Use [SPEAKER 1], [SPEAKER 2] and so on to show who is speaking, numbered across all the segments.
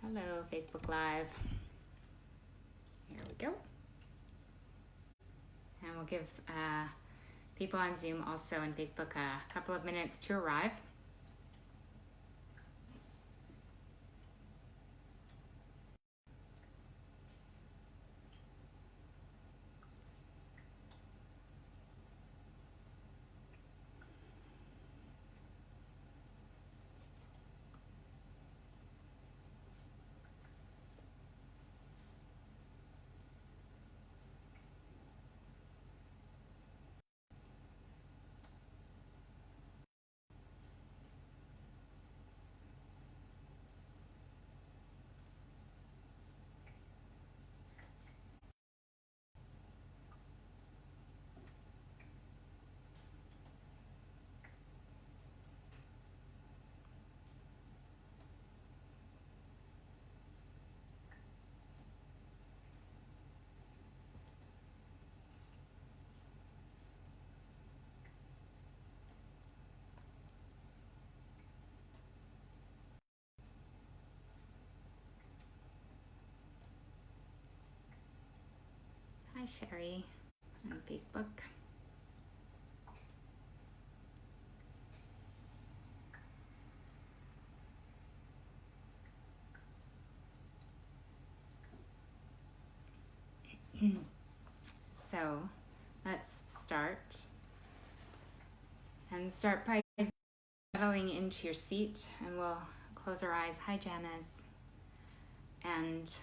[SPEAKER 1] Hello, Facebook Live. Here we go. And we'll give people on Zoom also and Facebook a couple of minutes to arrive. Hi, Sherry on Facebook. So let's start. And start by settling into your seat, and we'll close our eyes. Hi, Janice. And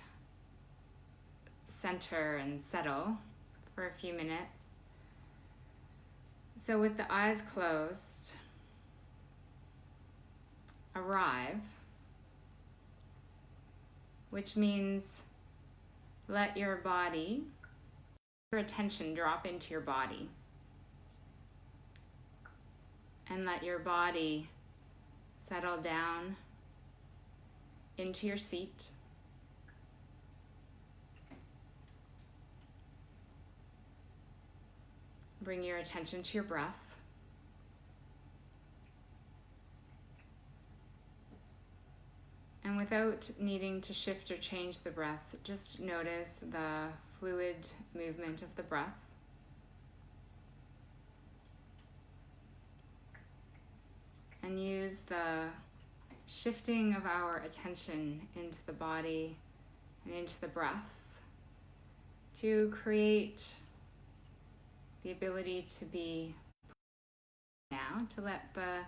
[SPEAKER 1] center and settle for a few minutes. So with the eyes closed, arrive, which means let your body, your attention drop into your body. And let your body settle down into your seat. Bring your attention to your breath. And without needing to shift or change the breath, just notice the fluid movement of the breath. And use the shifting of our attention into the body and into the breath to create the ability to be now, to let the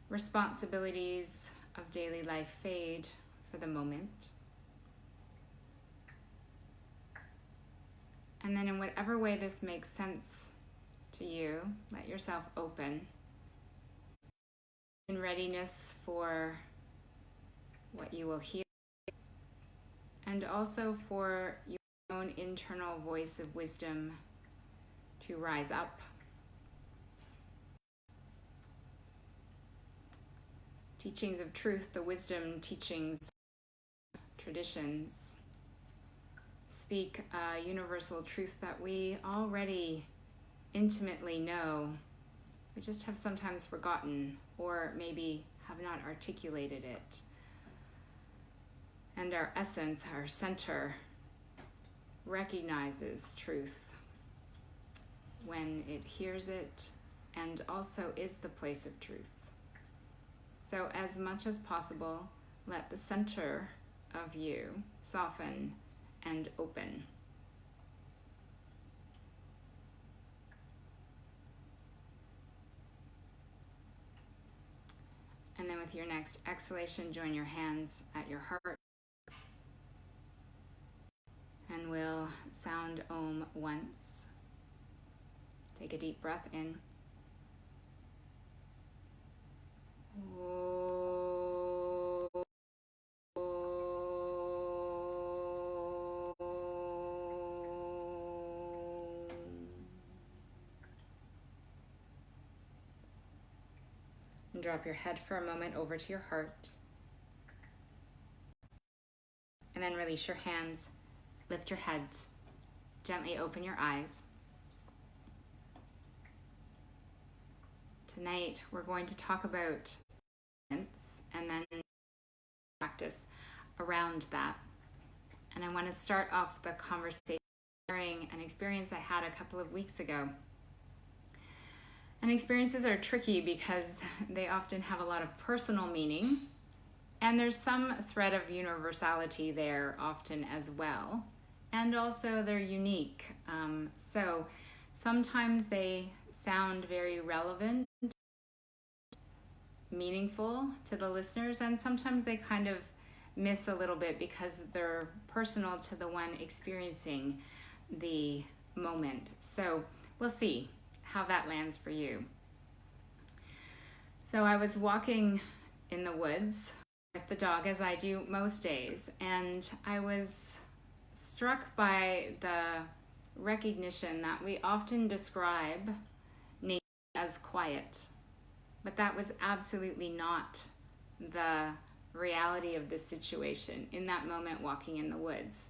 [SPEAKER 1] responsibilities of daily life fade for the moment. And then in whatever way this makes sense to you, let yourself open in readiness for what you will hear, and also for your own internal voice of wisdom to rise up. Teachings of truth, the wisdom teachings, traditions, speak a universal truth that we already intimately know. We just have sometimes forgotten, or maybe have not articulated it. And our essence, our center, recognizes truth when it hears it, and also is the place of truth. So as much as possible, let the center of you soften and open. And then with your next exhalation, join your hands at your heart. And we'll sound Om once. Take a deep breath in. And drop your head for a moment over to your heart. And then release your hands. Lift your head. Gently open your eyes. Tonight, we're going to talk about and then practice. around that. And I want to start off the conversation sharing an experience I had a couple of weeks ago. And experiences are tricky because they often have a lot of personal meaning, and there's some thread of universality there often as well. And also they're unique. So sometimes they sound very relevant, meaningful to the listeners, and sometimes they kind of miss a little bit because they're personal to the one experiencing the moment. So we'll see how that lands for you. So I was walking in the woods with the dog, as I do most days, and I was struck by the recognition that we often describe nature as quiet, but that was absolutely not the reality of this situation. In that moment, walking in the woods,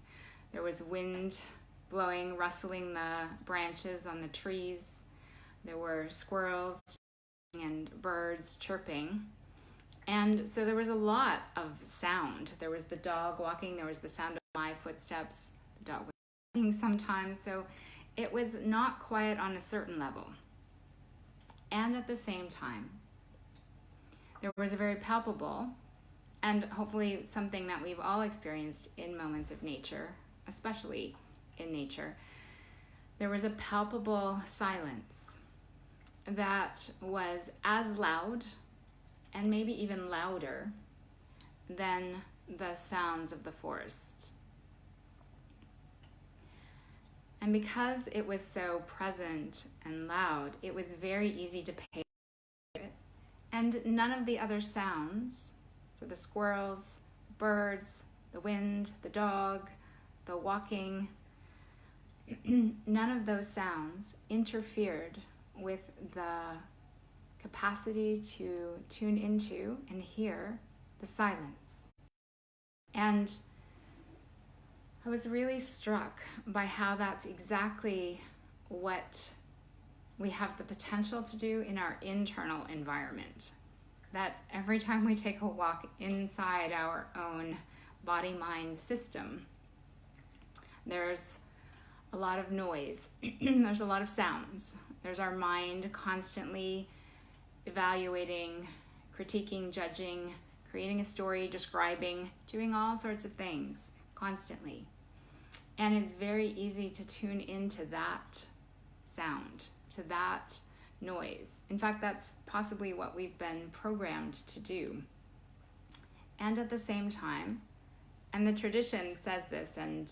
[SPEAKER 1] there was wind blowing, rustling the branches on the trees. There were squirrels and birds chirping. And so there was a lot of sound. There was the dog walking, there was the sound of my footsteps, the dog was walking sometimes. So it was not quiet on a certain level. And at the same time, there was a very palpable, and hopefully something that we've all experienced in moments of nature, especially in nature, there was a palpable silence that was as loud and maybe even louder than the sounds of the forest. And because it was so present and loud, it was very easy to pay attention to it. And none of the other sounds, so the squirrels, birds, the wind, the dog, the walking, none of those sounds interfered with the capacity to tune into and hear the silence. And I was really struck by how that's exactly what we have the potential to do in our internal environment. That every time we take a walk inside our own body-mind system, there's a lot of noise, there's a lot of sounds. There's our mind constantly evaluating, critiquing, judging, creating a story, describing, doing all sorts of things constantly. And it's very easy to tune into that sound, to that noise. In fact, that's possibly what we've been programmed to do. And at the same time, and the tradition says this, and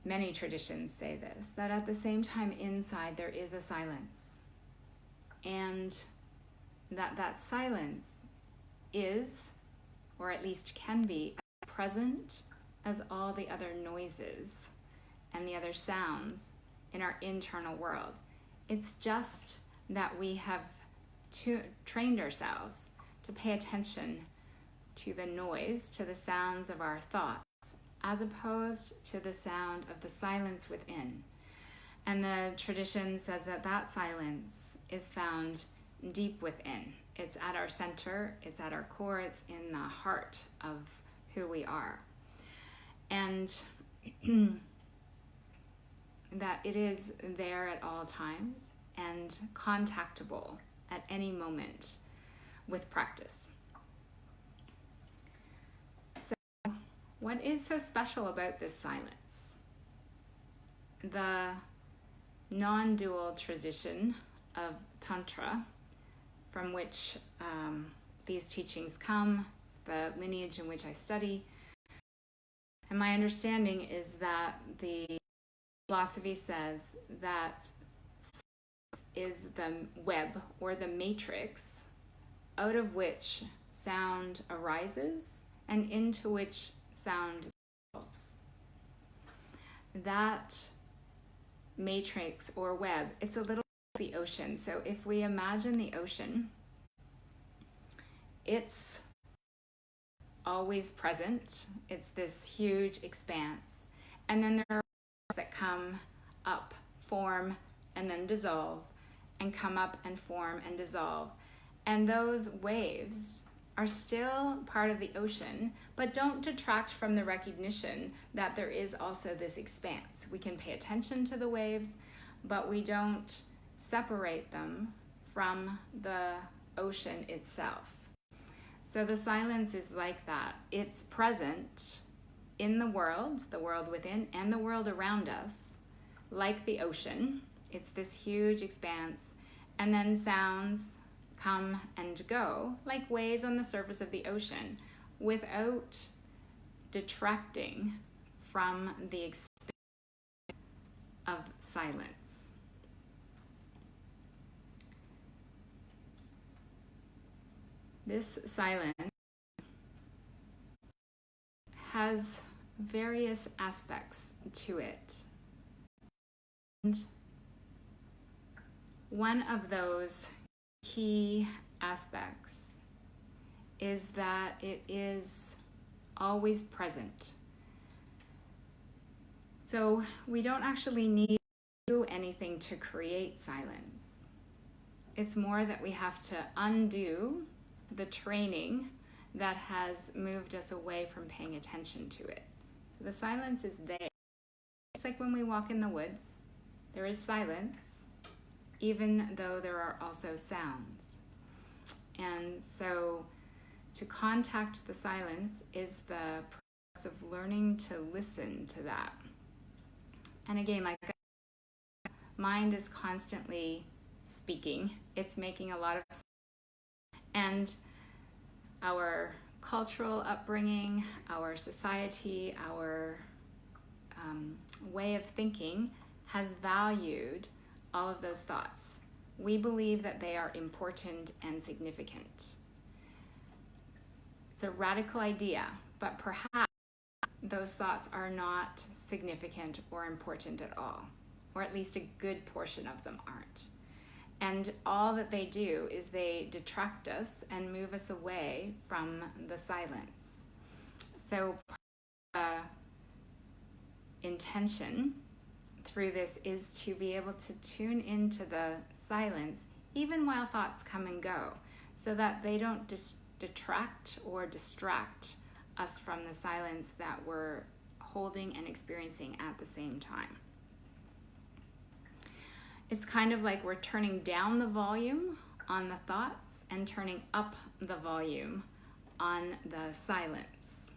[SPEAKER 1] many traditions say this, that at the same time inside there is a silence. And that silence is, or at least can be, as present as all the other noises and the other sounds in our internal world. It's just that we have trained ourselves to pay attention to the noise, to the sounds of our thoughts, as opposed to the sound of the silence within. And the tradition says that that silence is found deep within. It's at our center, it's at our core, it's in the heart of who we are. And that it is there at all times and contactable at any moment with practice. So, what is so special about this silence? The non-dual tradition of Tantra, from which these teachings come, the lineage in which I study, and my understanding is that the philosophy says that is the web or the matrix out of which sound arises and into which sound evolves. That matrix or web, it's a little like the ocean. So if we imagine the ocean, it's always present. It's this huge expanse. And then there are waves that come up, form, and then dissolve, and come up and form and dissolve. And those waves are still part of the ocean, but don't detract from the recognition that there is also this expanse. We can pay attention to the waves, but we don't separate them from the ocean itself. So the silence is like that. It's present in the world within, and the world around us, like the ocean. It's this huge expanse, and then sounds come and go like waves on the surface of the ocean without detracting from the experience of silence. This silence has various aspects to it. And one of those key aspects is that it is always present. So we don't actually need to do anything to create silence. It's more that we have to undo the training that has moved us away from paying attention to it. So the silence is there. It's like when we walk in the woods, there is silence, even though there are also sounds. And so to contact the silence is the process of learning to listen to that. And again, like mind is constantly speaking. It's making a lot of sense. And our cultural upbringing, our society, our way of thinking has valued all of those thoughts. We believe that they are important and significant. It's a radical idea, but perhaps those thoughts are not significant or important at all, or at least a good portion of them aren't. And all that they do is they detract us and move us away from the silence. So the intention through this is to be able to tune into the silence even while thoughts come and go, so that they don't detract or distract us from the silence that we're holding and experiencing at the same time. It's kind of like we're turning down the volume on the thoughts and turning up the volume on the silence.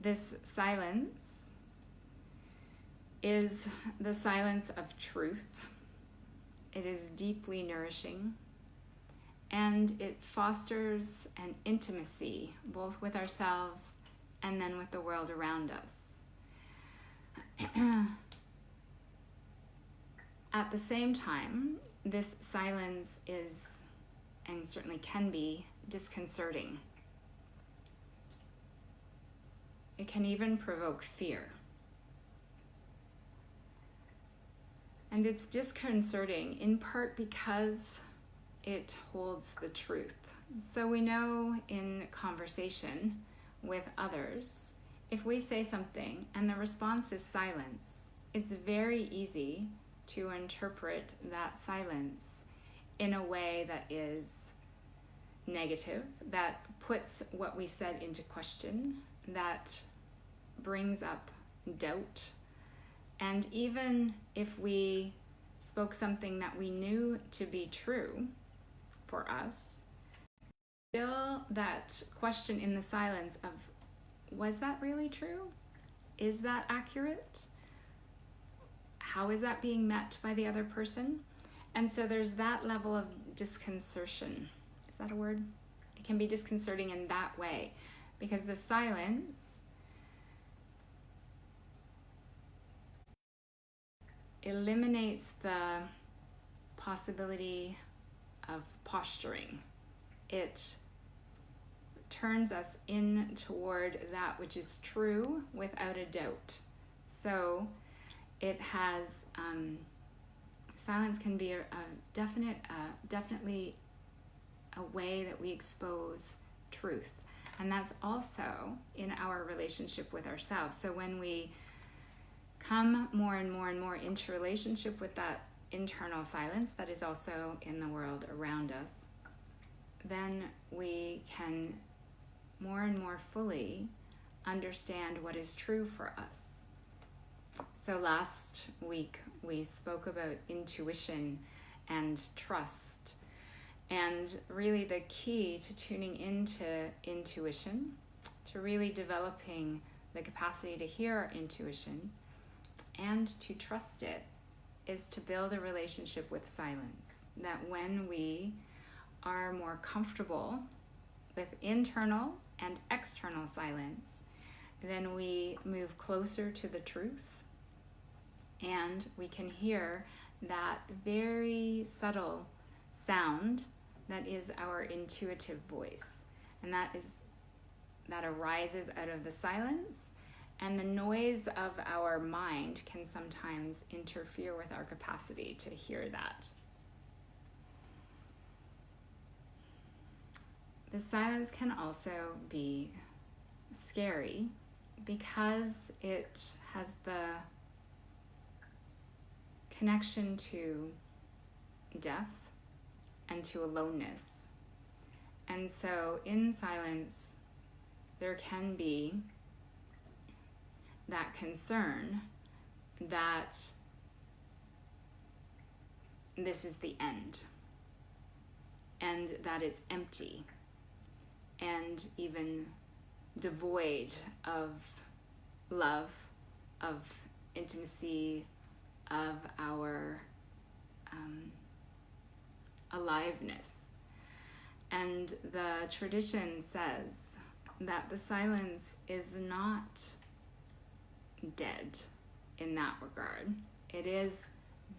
[SPEAKER 1] This silence is the silence of truth. It is deeply nourishing, and it fosters an intimacy both with ourselves and then with the world around us. At the same time, this silence is, and certainly can be, disconcerting. It can even provoke fear. And it's disconcerting in part because it holds the truth. So we know in conversation with others, if we say something and the response is silence, it's very easy to interpret that silence in a way that is negative, that puts what we said into question, that brings up doubt. And even if we spoke something that we knew to be true for us, still that question in the silence of, was that really true? Is that accurate? How is that being met by the other person? And so there's that level of disconcertion. Is that a word? It can be disconcerting in that way, because the silence eliminates the possibility of posturing. It turns us in toward that which is true without a doubt. So it has, silence can be definitely a way that we expose truth. And that's also in our relationship with ourselves. So when we come more and more and more into relationship with that internal silence that is also in the world around us, then we can more and more fully understand what is true for us. So last week we spoke about intuition and trust, and really the key to tuning into intuition, to really developing the capacity to hear our intuition and to trust it, is to build a relationship with silence. That when we are more comfortable with internal and external silence, then we move closer to the truth, and we can hear that very subtle sound that is our intuitive voice, and that arises out of the silence. And the noise of our mind can sometimes interfere with our capacity to hear that. The silence can also be scary because it has the connection to death and to aloneness. And so in silence, there can be that concern that this is the end, and that it's empty and even devoid of love, of intimacy, of our aliveness. And the tradition says that the silence is not dead in that regard. It is,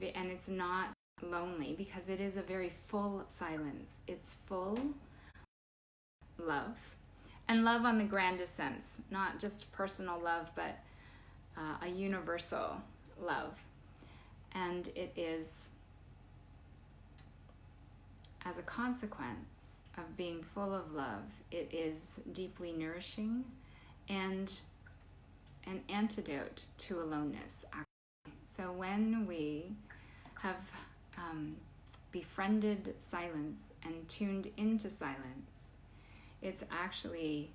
[SPEAKER 1] and it's not lonely, because it is a very full silence. It's full love, and love on the grandest sense, not just personal love, but a universal love. And it is, as a consequence of being full of love, it is deeply nourishing and an antidote to aloneness, actually. So when we have befriended silence and tuned into silence, it's actually,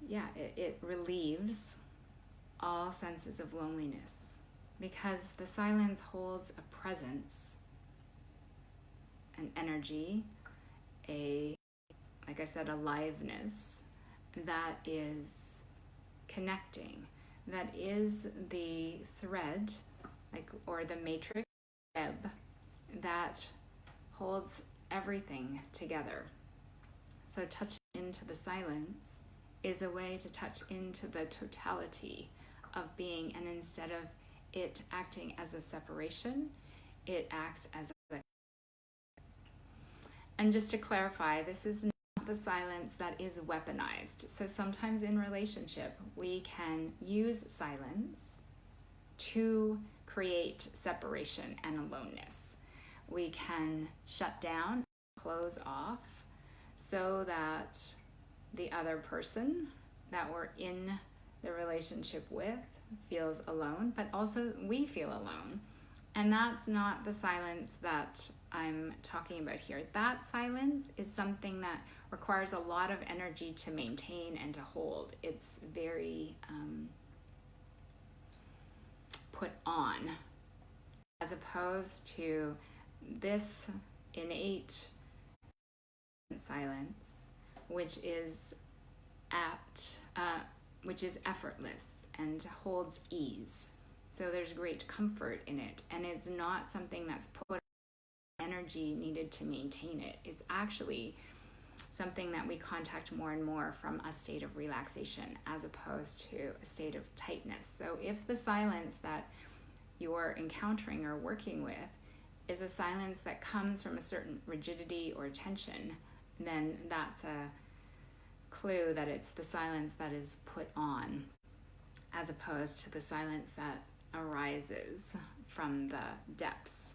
[SPEAKER 1] it relieves all senses of loneliness, because the silence holds a presence, an energy, like I said, aliveness that is connecting, that is the thread, or the matrix web that holds everything together. So touching into the silence is a way to touch into the totality of being, and instead of it acting as a separation, it acts as a... And just to clarify, this is not the silence that is weaponized. So sometimes in relationship, we can use silence to create separation and aloneness. We can shut down, close off, so that the other person that we're in the relationship with feels alone, but also we feel alone. And that's not the silence that I'm talking about here. That silence is something that requires a lot of energy to maintain and to hold. It's very put on, as opposed to this innate silence, which is effortless and holds ease. So there's great comfort in it, and it's not something that's put energy needed to maintain it. It's actually something that we contact more and more from a state of relaxation as opposed to a state of tightness. So if the silence that you're encountering or working with is a silence that comes from a certain rigidity or tension, then that's a clue that it's the silence that is put on, as opposed to the silence that arises from the depths.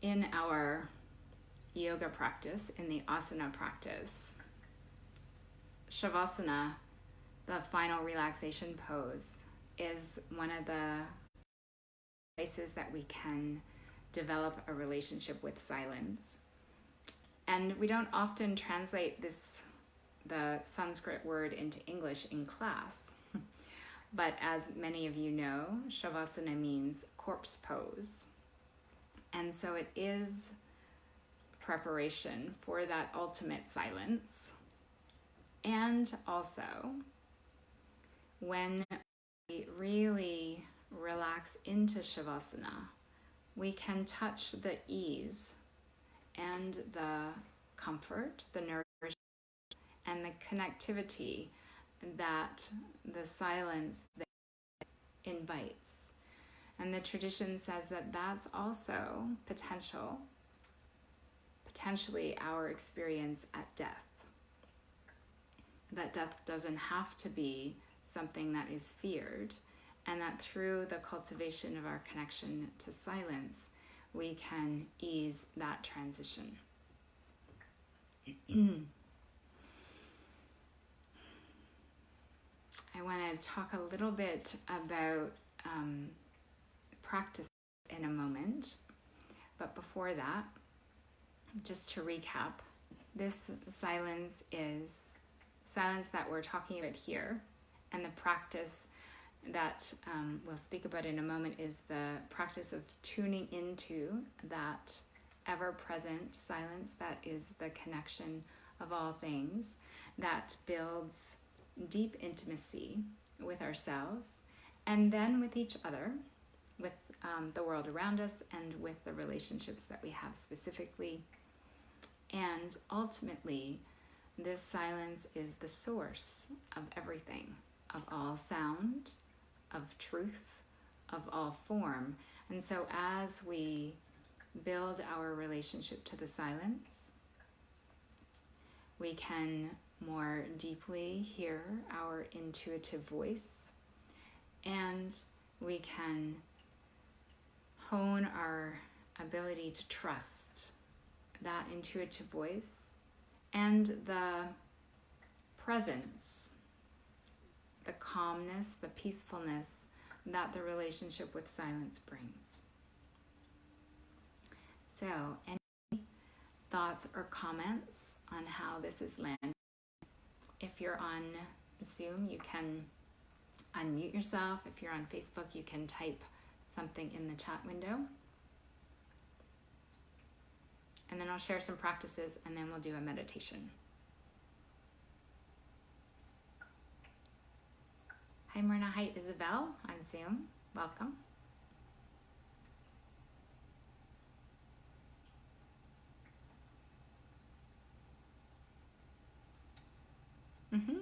[SPEAKER 1] In our yoga practice, in the asana practice, Shavasana, the final relaxation pose, is one of the places that we can develop a relationship with silence. And we don't often translate the Sanskrit word into English in class. But as many of you know, Shavasana means corpse pose. And so it is preparation for that ultimate silence. And also, when we really relax into Shavasana, we can touch the ease and the comfort, the nourishment, and the connectivity that the silence invites. And the tradition says that that's also potentially our experience at death. That death doesn't have to be something that is feared, and that through the cultivation of our connection to silence, we can ease that transition. I want to talk a little bit about practice in a moment, but before that, just to recap, this silence is silence that we're talking about here, and the practice that we'll speak about in a moment is the practice of tuning into that ever-present silence that is the connection of all things, that builds deep intimacy with ourselves and then with each other, with the world around us, and with the relationships that we have specifically. And ultimately, this silence is the source of everything, of all sound, of truth, of all form. And so as we build our relationship to the silence, we can more deeply hear our intuitive voice, and we can hone our ability to trust that intuitive voice and the presence, the calmness, the peacefulness that the relationship with silence brings. So, any thoughts or comments on how this is landed? If you're on Zoom, you can unmute yourself. If you're on Facebook, you can type something in the chat window. And then I'll share some practices, and then we'll do a meditation. Hi, Myrna. Hi, Isabel on Zoom. Welcome. Mm-hmm.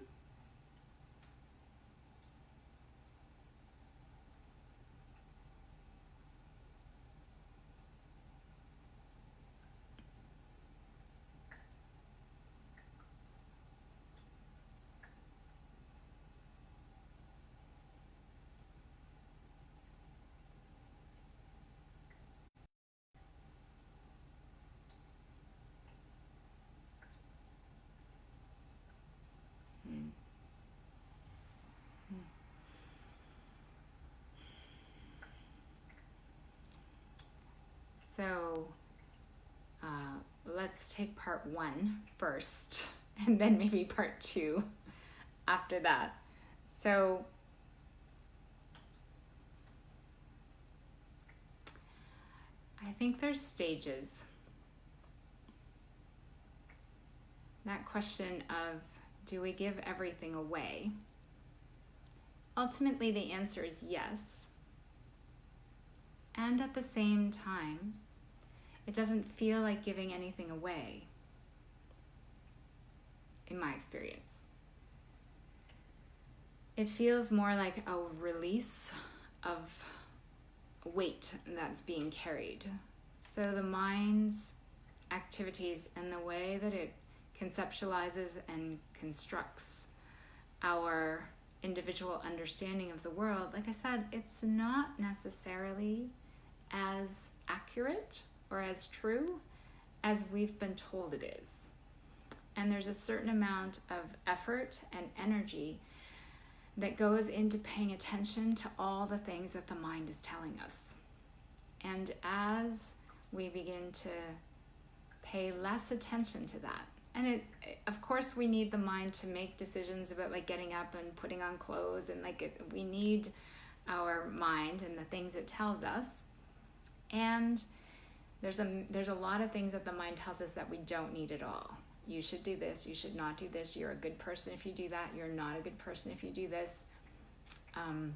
[SPEAKER 1] So let's take part 1 first, and then maybe part 2 after that. So I think there's stages. That question of, do we give everything away? Ultimately, the answer is yes. And at the same time, it doesn't feel like giving anything away, in my experience. It feels more like a release of weight that's being carried. So the mind's activities and the way that it conceptualizes and constructs our individual understanding of the world, like I said, it's not necessarily as accurate or as true as we've been told it is. And there's a certain amount of effort and energy that goes into paying attention to all the things that the mind is telling us. And as we begin to pay less attention to that, and of course we need the mind to make decisions about like getting up and putting on clothes, and we need our mind and the things it tells us. And there's a lot of things that the mind tells us that we don't need at all. You should do this, you should not do this, you're a good person if you do that, you're not a good person if you do this. I'm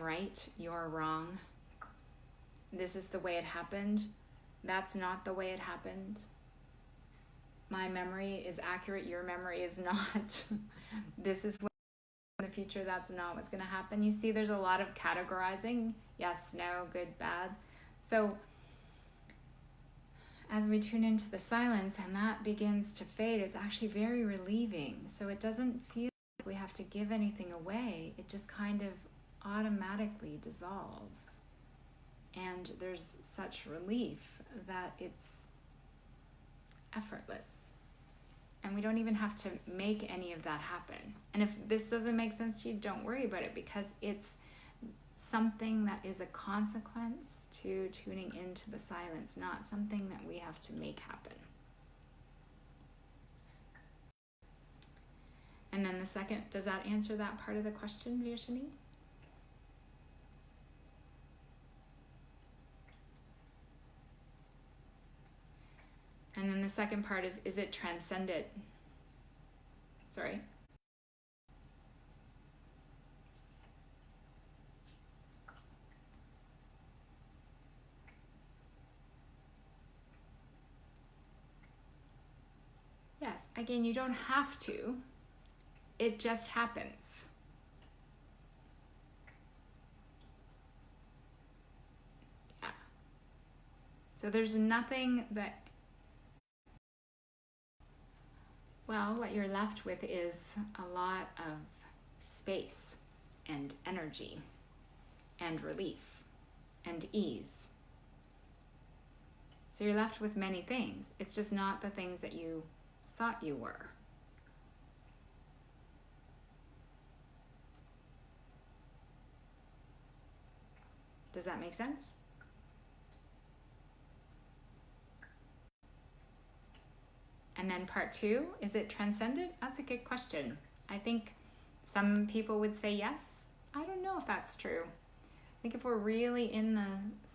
[SPEAKER 1] right, you're wrong. This is the way it happened. That's not the way it happened. My memory is accurate, your memory is not. This is what in the future, that's not what's going to happen. You see, there's a lot of categorizing. Yes, no, good, bad. So as we tune into the silence and that begins to fade, it's actually very relieving. So it doesn't feel like we have to give anything away. It just kind of automatically dissolves. And there's such relief that it's effortless. And we don't even have to make any of that happen. And if this doesn't make sense to you, don't worry about it, because it's something that is a consequence to tuning into the silence, not something that we have to make happen. And then the second, does that answer that part of the question, Virshini? And then the second part is it transcended? Sorry. Yes, again, you don't have to. It just happens. Yeah. So there's nothing that, well, what you're left with is a lot of space and energy and relief and ease. So you're left with many things. It's just not the things that you thought you were. Does that make sense? And then part two, is it transcended? That's a good question. I think some people would say yes. I don't know if that's true. I think if we're really in the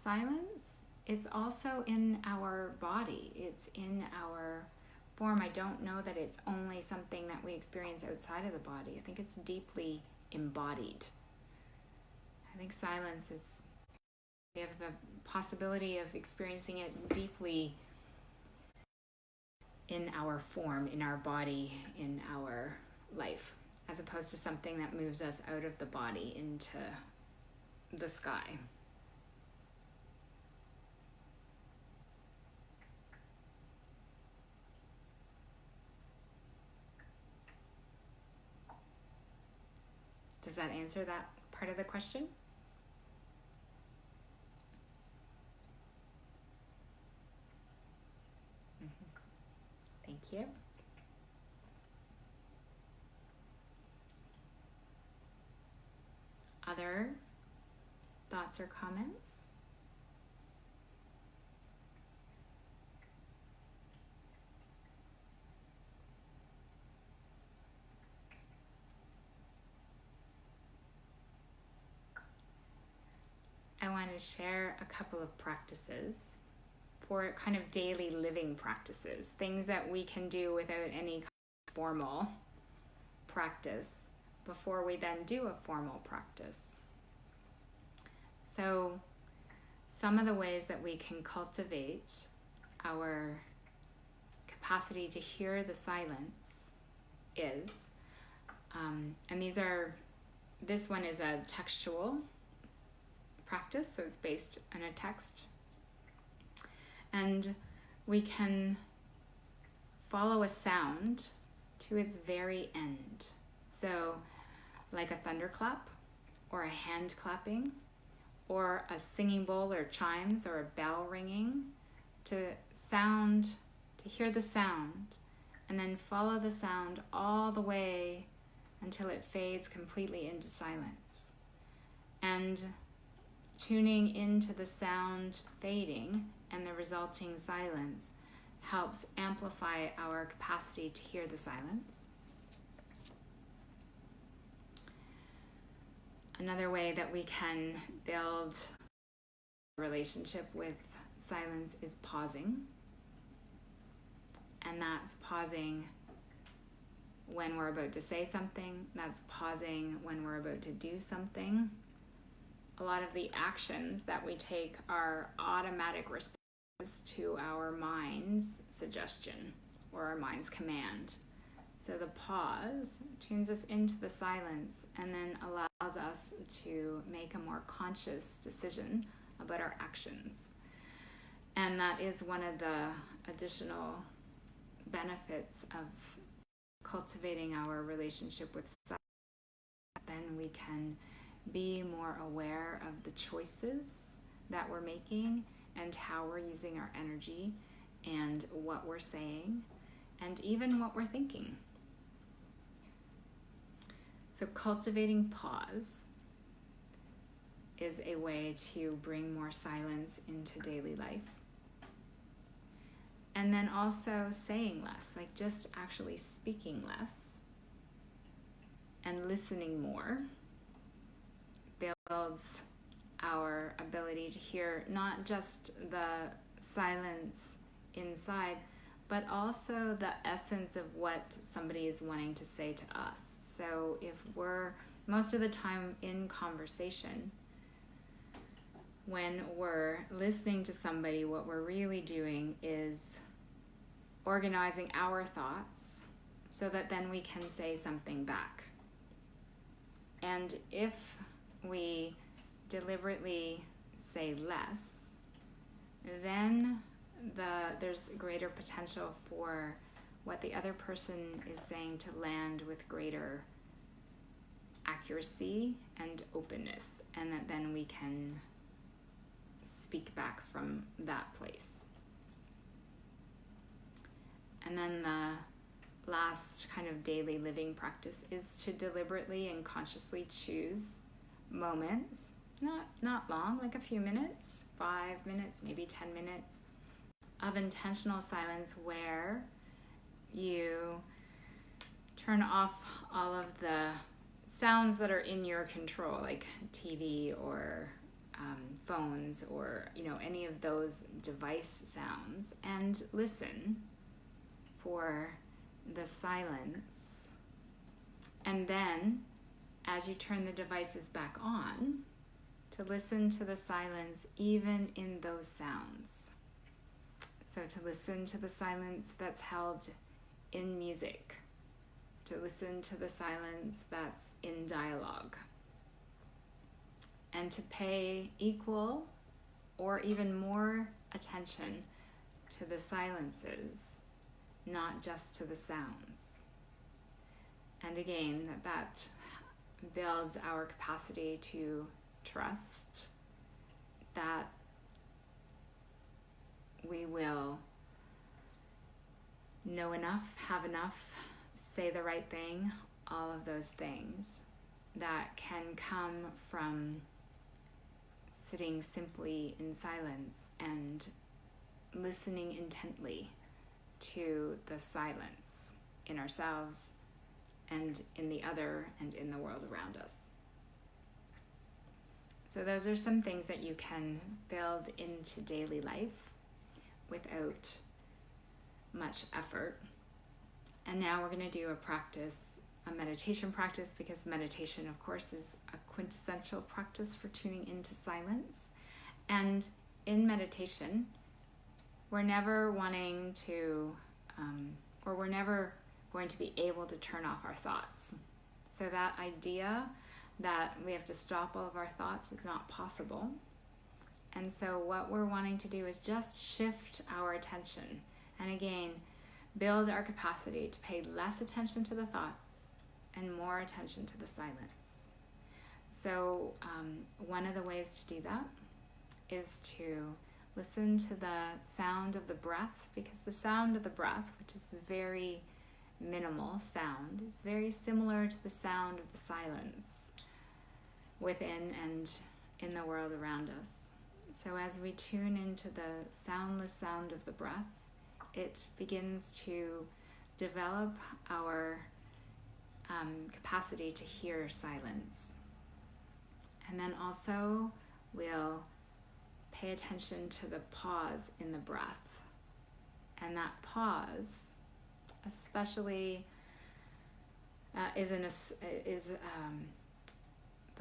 [SPEAKER 1] silence, it's also in our body. It's in our form. I don't know that it's only something that we experience outside of the body. I think it's deeply embodied. I think silence is, we have the possibility of experiencing it deeply in our form, in our body, in our life, as opposed to something that moves us out of the body into the sky. Does that answer that part of the question? Thank you. Other thoughts or comments? I want to share a couple of practices for kind of daily living practices, things that we can do without any formal practice before we then do a formal practice. So some of the ways that we can cultivate our capacity to hear the silence is, and this one is a textual practice, so it's based on a text. And we can follow a sound to its very end. So like a thunderclap or a hand clapping or a singing bowl or chimes or a bell ringing, to hear the sound and then follow the sound all the way until it fades completely into silence. And tuning into the sound fading and the resulting silence helps amplify our capacity to hear the silence. Another way that we can build a relationship with silence is pausing. And that's pausing when we're about to say something. That's pausing when we're about to do something. A lot of the actions that we take are automatic responses to our mind's suggestion or our mind's command. So the pause tunes us into the silence and then allows us to make a more conscious decision about our actions. And that is one of the additional benefits of cultivating our relationship with silence. Then we can be more aware of the choices that we're making and how we're using our energy and what we're saying and even what we're thinking. So cultivating pause is a way to bring more silence into daily life. And then also saying less, like just actually speaking less and listening more builds our ability to hear not just the silence inside, but also the essence of what somebody is wanting to say to us. So if we're most of the time in conversation, when we're listening to somebody, what we're really doing is organizing our thoughts so that then we can say something back. And if we deliberately say less, then there's greater potential for what the other person is saying to land with greater accuracy and openness, and that then we can speak back from that place. And then the last kind of daily living practice is to deliberately and consciously choose moments, not long, like a few minutes, 5 minutes, maybe 10 minutes, of intentional silence where you turn off all of the sounds that are in your control, like TV or phones or any of those device sounds, and listen for the silence. And then as you turn the devices back on, to listen to the silence even in those sounds. So to listen to the silence that's held in music, to listen to the silence that's in dialogue, and to pay equal or even more attention to the silences, not just to the sounds. And again, that builds our capacity to trust that we will know enough, have enough, say the right thing, all of those things that can come from sitting simply in silence and listening intently to the silence in ourselves and in the other and in the world around us. So those are some things that you can build into daily life without much effort. And now we're going to do a meditation practice, because meditation, of course, is a quintessential practice for tuning into silence. And in meditation, we're never wanting to, or we're never going to be able to turn off our thoughts. So that idea that we have to stop all of our thoughts is not possible. And so what we're wanting to do is just shift our attention. And again, build our capacity to pay less attention to the thoughts and more attention to the silence. So one of the ways to do that is to listen to the sound of the breath, because the sound of the breath, which is very minimal sound. It's very similar to the sound of the silence within and in the world around us. So as we tune into the soundless sound of the breath, it begins to develop our capacity to hear silence. And then also we'll pay attention to the pause in the breath. And that pause, especially, the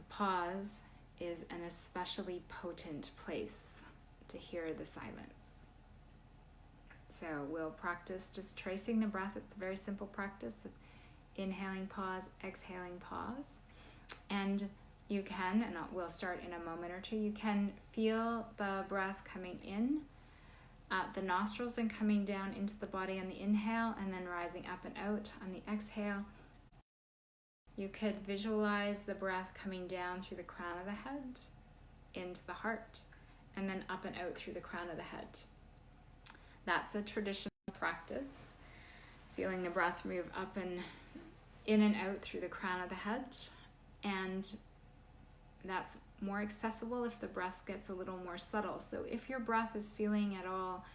[SPEAKER 1] pause is an especially potent place to hear the silence. So we'll practice just tracing the breath. It's a very simple practice of inhaling, pause, exhaling, pause. And you can, and we'll start in a moment or two, you can feel the breath coming in at the nostrils and coming down into the body on the inhale, and then rising up and out on the exhale. You could visualize the breath coming down through the crown of the head into the heart, and then up and out through the crown of the head. That's a traditional practice, feeling the breath move up and in and out through the crown of the head. And that's more accessible if the breath gets a little more subtle. So if your breath is feeling at all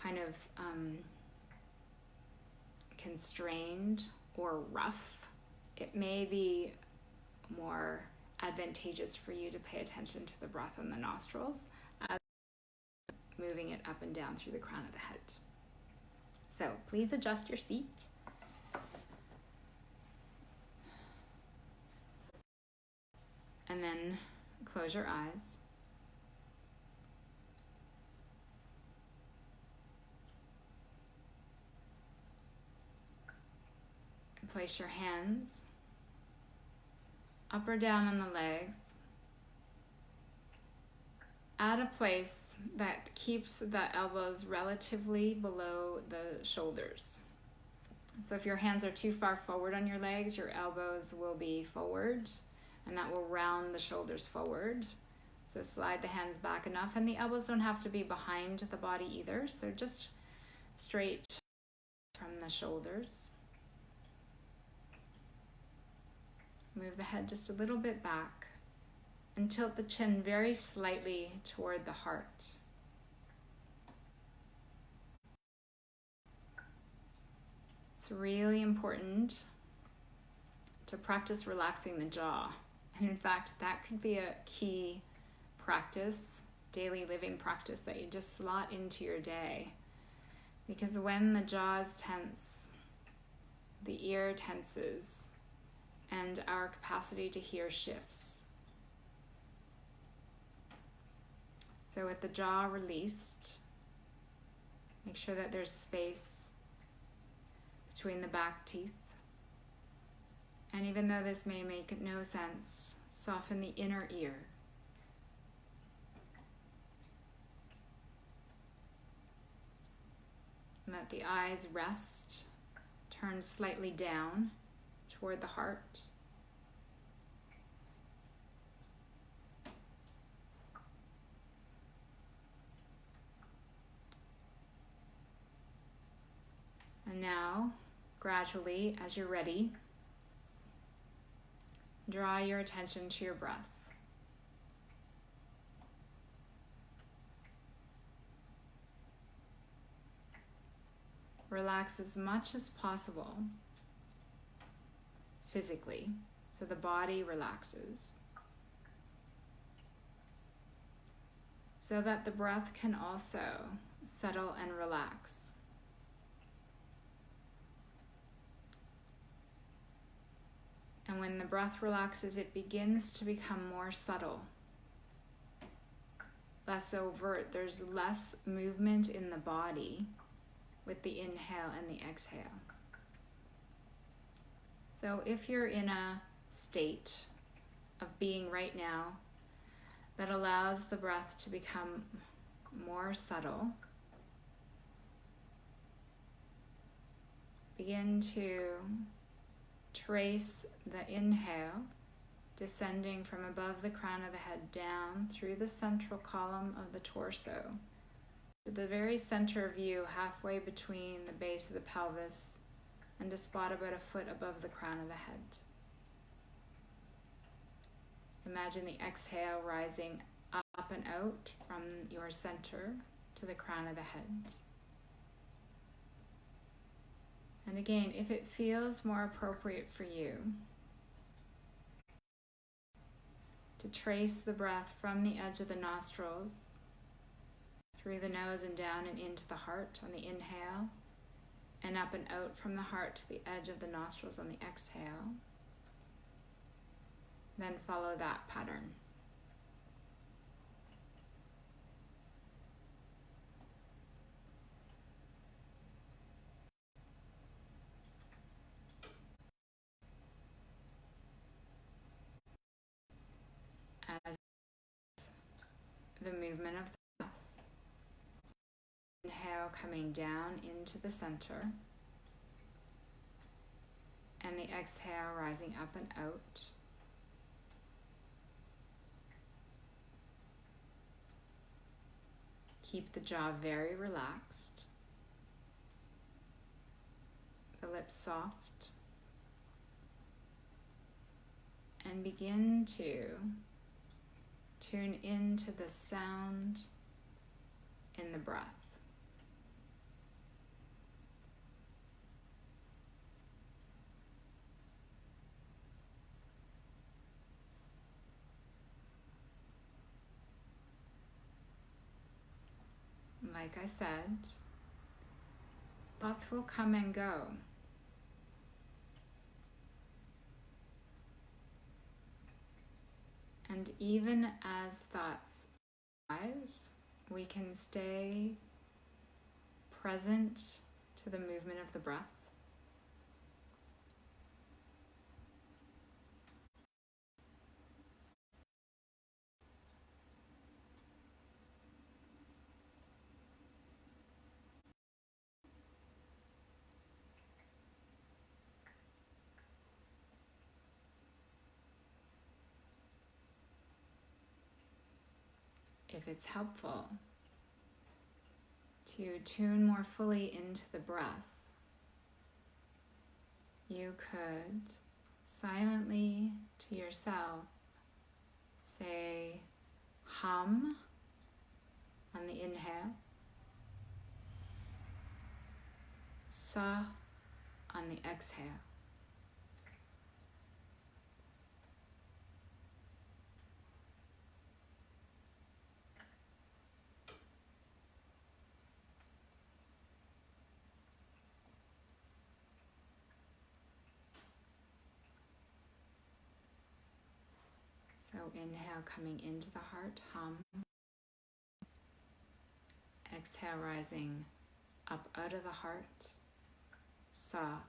[SPEAKER 1] kind of constrained or rough, it may be more advantageous for you to pay attention to the breath in the nostrils as moving it up and down through the crown of the head. So please adjust your seat. And then close your eyes. And place your hands up or down on the legs at a place that keeps the elbows relatively below the shoulders. So if your hands are too far forward on your legs, your elbows will be forward, and that will round the shoulders forward. So slide the hands back enough, and the elbows don't have to be behind the body either, so just straight from the shoulders. Move the head just a little bit back and tilt the chin very slightly toward the heart. It's really important to practice relaxing the jaw. And in fact, that could be a key practice, daily living practice that you just slot into your day. Because when the jaw is tense, the ear tenses, and our capacity to hear shifts. So with the jaw released, make sure that there's space between the back teeth. And even though this may make no sense, soften the inner ear. Let the eyes rest, turn slightly down toward the heart. And now, gradually, as you're ready, draw your attention to your breath. Relax as much as possible physically, so the body relaxes, so that the breath can also settle and relax. And when the breath relaxes, it begins to become more subtle, less overt. There's less movement in the body with the inhale and the exhale. So if you're in a state of being right now that allows the breath to become more subtle, begin to trace the inhale descending from above the crown of the head down through the central column of the torso to the very center of you, halfway between the base of the pelvis and a spot about a foot above the crown of the head. Imagine the exhale rising up and out from your center to the crown of the head. And again, if it feels more appropriate for you, to trace the breath from the edge of the nostrils, through the nose and down and into the heart on the inhale, and up and out from the heart to the edge of the nostrils on the exhale, then follow that pattern. As the movement of the breath, inhale coming down into the center, and the exhale rising up and out. Keep the jaw very relaxed, the lips soft, and begin to tune into the sound in the breath. Like I said, thoughts will come and go. And even as thoughts arise, we can stay present to the movement of the breath. If it's helpful to tune more fully into the breath, you could silently to yourself say hum on the inhale, sa on the exhale. So inhale coming into the heart, hum. Exhale rising up out of the heart, sa.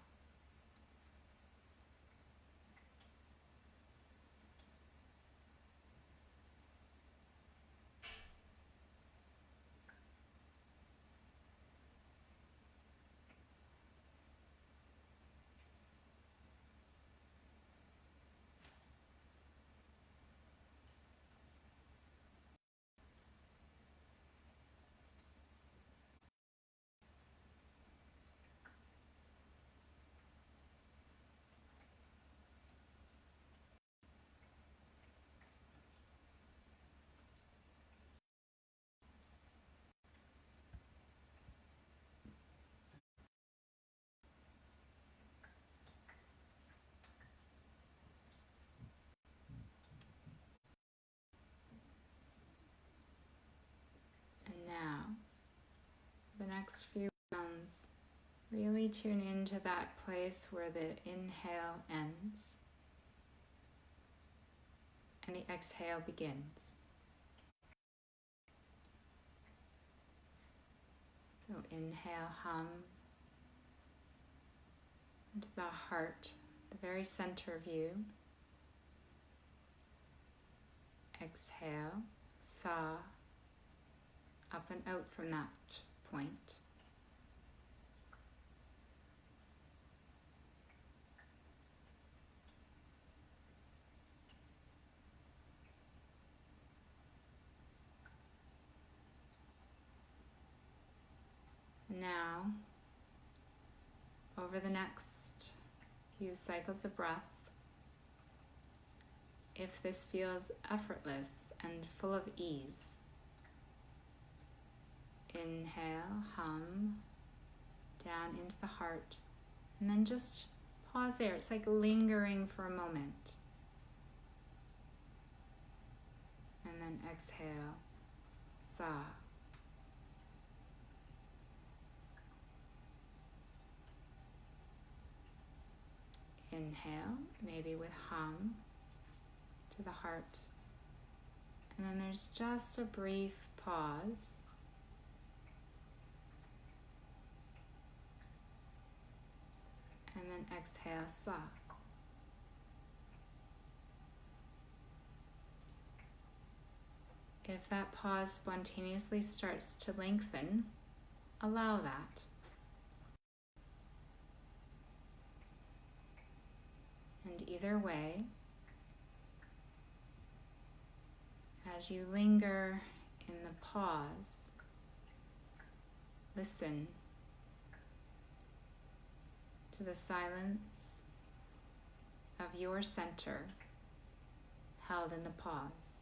[SPEAKER 1] And now, the next few rounds, really tune into that place where the inhale ends and the exhale begins. So inhale, hum into the heart, the very center of you. Exhale, sa, up and out from that point. Now, over the next few cycles of breath. If this feels effortless and full of ease, inhale, hum down into the heart, and then just pause there. It's like lingering for a moment. And then exhale, sa. Inhale, maybe with hum to the heart. And then there's just a brief pause. And then exhale, sa. If that pause spontaneously starts to lengthen, allow that. And either way, as you linger in the pause, listen to the silence of your center held in the pause.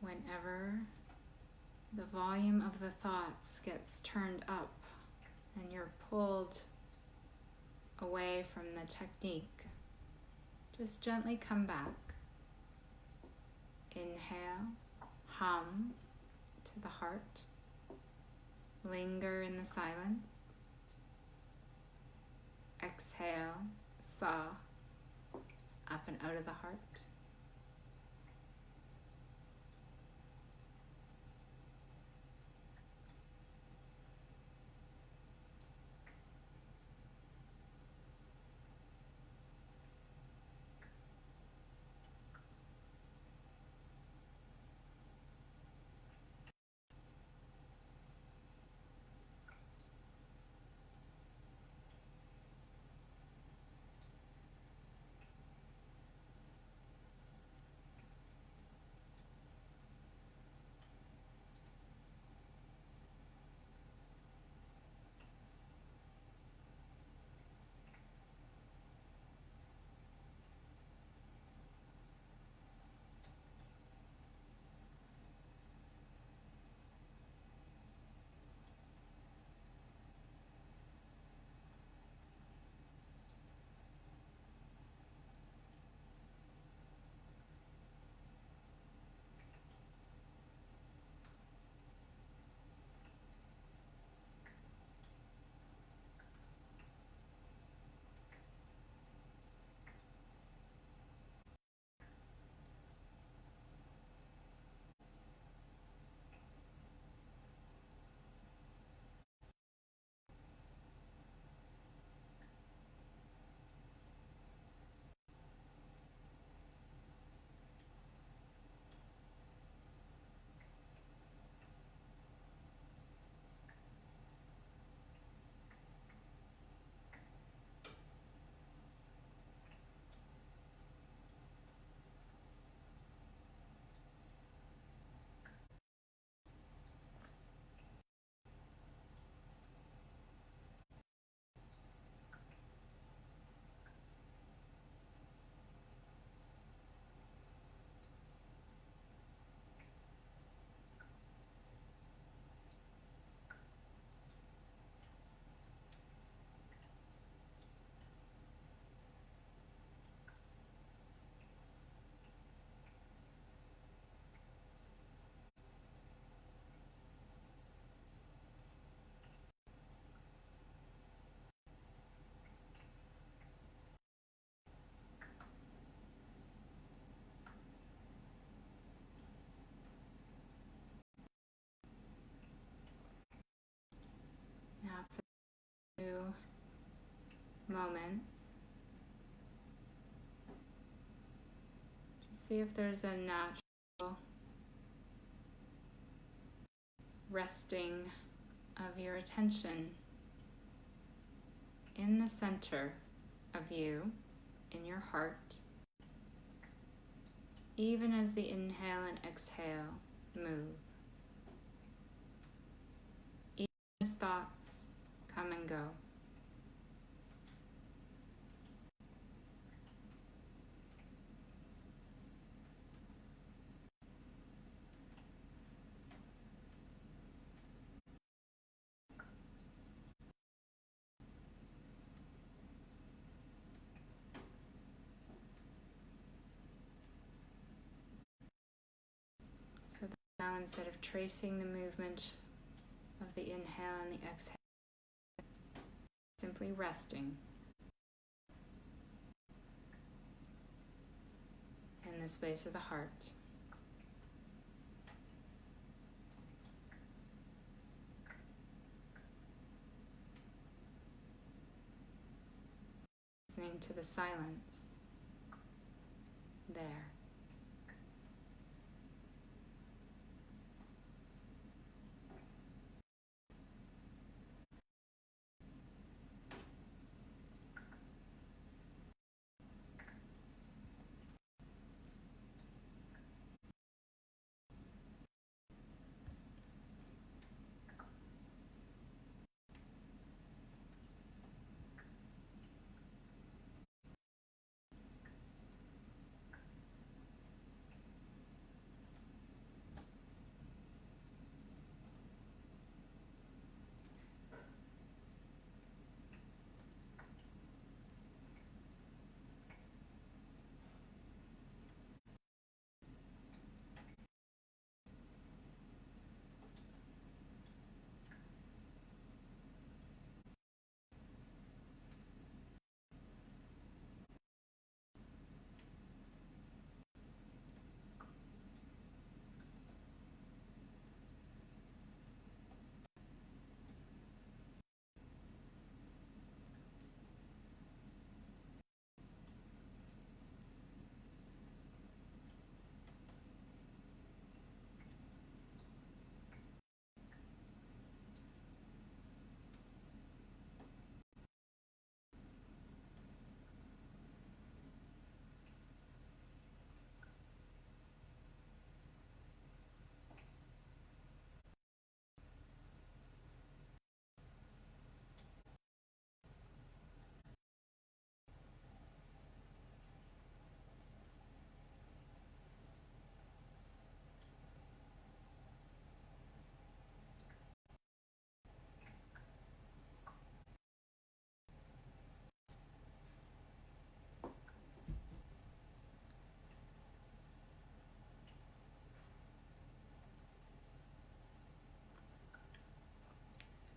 [SPEAKER 1] Whenever the volume of the thoughts gets turned up and you're pulled away from the technique, just gently come back. Inhale, hum to the heart. Linger in the silence. Exhale, sa, up and out of the heart. moments to see if there's a natural resting of your attention in the center of you, in your heart, even as the inhale and exhale move. Even as thoughts come and go. So now, instead of tracing the movement of the inhale and the exhale, simply resting in the space of the heart. Listening to the silence there.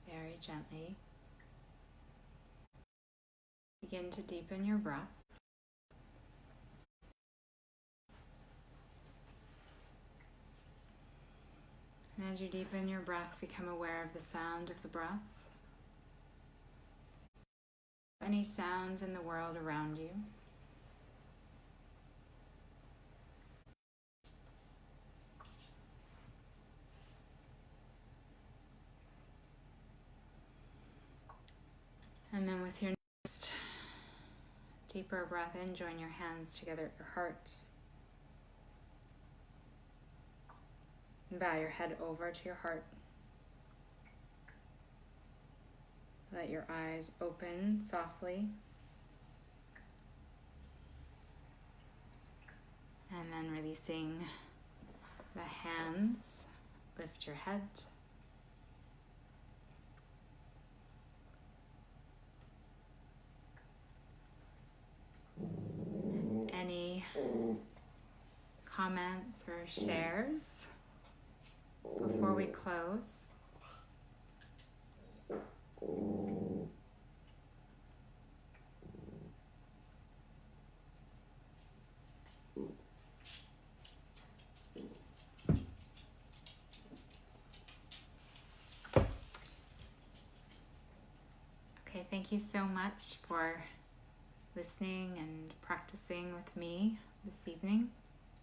[SPEAKER 1] Very gently begin to deepen your breath. And as you deepen your breath, become aware of the sound of the breath. Any sounds in the world around you. And then with your next deeper breath in, join your hands together at your heart. And bow your head over to your heart. Let your eyes open softly. And then releasing the hands, lift your head. Any comments or shares before we close? Okay, thank you so much for listening and practicing with me this evening.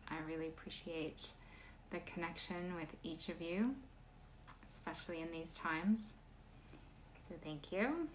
[SPEAKER 1] I really appreciate the connection with each of you, especially in these times. So thank you.